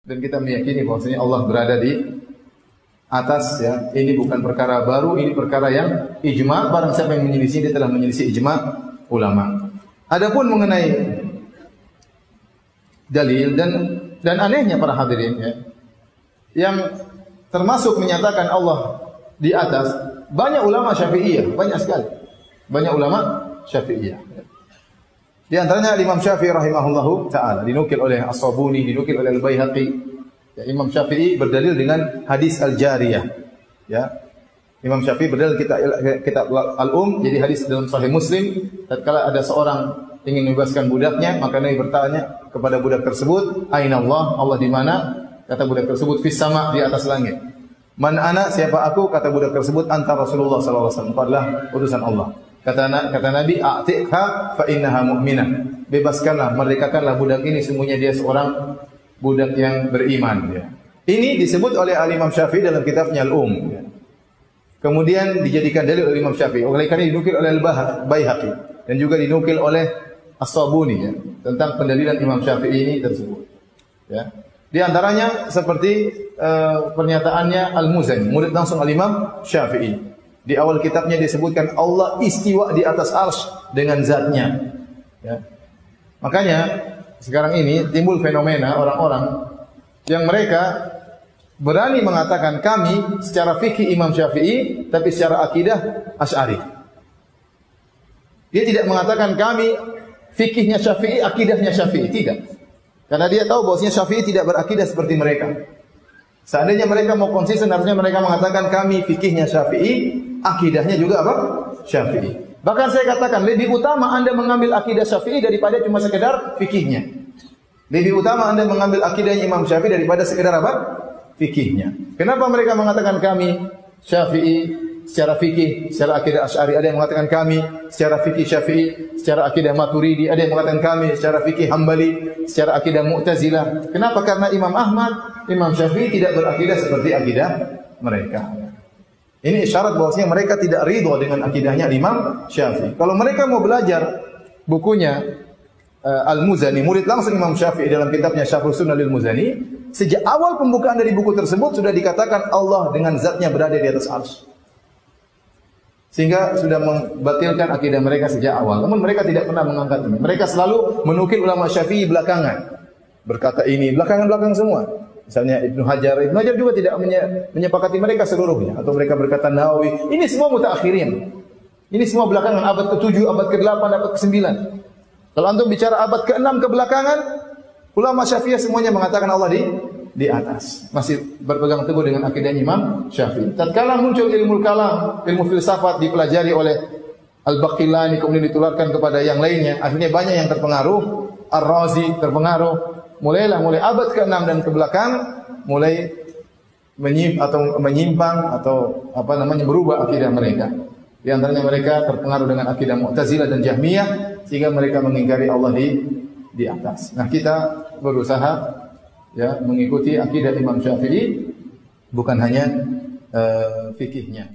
Dan kita meyakini bahwasanya Allah berada di atas, ya. Ini bukan perkara baru, ini perkara yang ijma. Barang siapa yang menyelisih, dia telah menyelisih ijma ulama. Adapun mengenai dalil dan anehnya para hadirin, ya, yang termasuk menyatakan Allah di atas, banyak ulama Syafi'iyah, banyak sekali. Banyak ulama Syafi'iyah. Di antaranya Imam Syafi'i rahimahullahu taala, dinukil oleh As-Sabuni, dinukil oleh Al-Baihaqi. Ya, Imam Syafi'i berdalil dengan hadis Al-Jariyah. Ya. Imam Syafi'i berdalil kitab Al-Um, jadi hadis dalam Sahih Muslim, tatkala ada seorang ingin membebaskan budaknya, maka Nabi bertanya kepada budak tersebut, "Aina Allah?" Allah di mana? Kata budak tersebut, "Fis sama," di atas langit. "Man ana?" Siapa aku? Kata budak tersebut, "Anta Rasulullah sallallahu alaihi wasallam." Adalah utusan Allah. Kata Nabi, "A'tiqha fa innaha mu'minah." Bebaskanlah, merdekakanlah budak ini, sesungguhnya dia seorang budak yang beriman. Ya. Ini disebut oleh Imam Syafi'i dalam kitabnya Al-Um. Ya. Kemudian dijadikan dalil oleh Imam Syafi'i. Oleh karena dinukil oleh Al-Baihaqi dan juga dinukil oleh As-Sabuni, ya, tentang pendalilan Imam Syafi'i ini tersebut. Ya. Di antaranya seperti pernyataannya Al-Muzani, murid langsung Al-Imam Syafi'i. Di awal kitabnya disebutkan Allah istiwa di atas arsy dengan zatnya. Ya. Makanya sekarang ini timbul fenomena orang-orang yang mereka berani mengatakan kami secara fikih Imam Syafi'i, tapi secara akidah Asy'ari. Dia tidak mengatakan kami fikihnya Syafi'i, akidahnya Syafi'i, tidak. Karena dia tahu bahwasanya Syafi'i tidak berakidah seperti mereka. Seandainya mereka mau konsisten, harusnya mereka mengatakan kami fikihnya Syafi'i, akidahnya juga apa? Syafi'i. Bahkan saya katakan lebih utama Anda mengambil akidah Syafi'i daripada cuma sekedar fikihnya. Lebih utama Anda mengambil akidahnya Imam Syafi'i daripada sekedar apa? Fikihnya. Kenapa mereka mengatakan kami Syafi'i secara fikih, secara akidah Asy'ari? Ada yang mengatakan kami secara fikih Syafi'i, secara akidah Maturidi. Ada yang mengatakan kami secara fikih Hambali, secara akidah Mu'tazilah. Kenapa? Karena Imam Ahmad, Imam Syafi'i tidak berakidah seperti akidah mereka. Ini isyarat bahwasanya mereka tidak ridho dengan akidahnya Imam Syafi'i. Kalau mereka mau belajar bukunya Al-Muzani, murid langsung Imam Syafi'i dalam kitabnya Syarhus Sunnah lil Muzani, sejak awal pembukaan dari buku tersebut sudah dikatakan Allah dengan zatnya berada di atas arsy. Sehingga sudah membatilkan akidah mereka sejak awal. Namun mereka tidak pernah mengangkat ini. Mereka selalu menukil ulama Syafi'i belakangan. Berkata ini, belakang semua. Misalnya Ibnu Hajar juga tidak menyepakati mereka seluruhnya. Atau mereka berkata Nawawi. Ini semua mutaakhirin. Ini semua belakangan, abad ke-7, abad ke-8, abad ke-9. Kalau antum bicara abad ke-6 ke belakangan, ulama Syafi'iyah semuanya mengatakan Allah di atas. Masih berpegang teguh dengan akidah Imam Syafi'i. Tatkala muncul ilmu kalam, ilmu filsafat dipelajari oleh Al-Baqillani, kemudian ditularkan kepada yang lainnya. Akhirnya banyak yang terpengaruh. Ar-Razi terpengaruh. Mulai abad ke-6 dan ke belakang mulai menyimpang atau berubah akidah mereka. Di antaranya mereka terpengaruh dengan akidah Mu'tazilah dan Jahmiyah sehingga mereka mengingkari Allah di atas. Nah, kita berusaha ya mengikuti akidah Imam Syafi'i, bukan hanya fikihnya.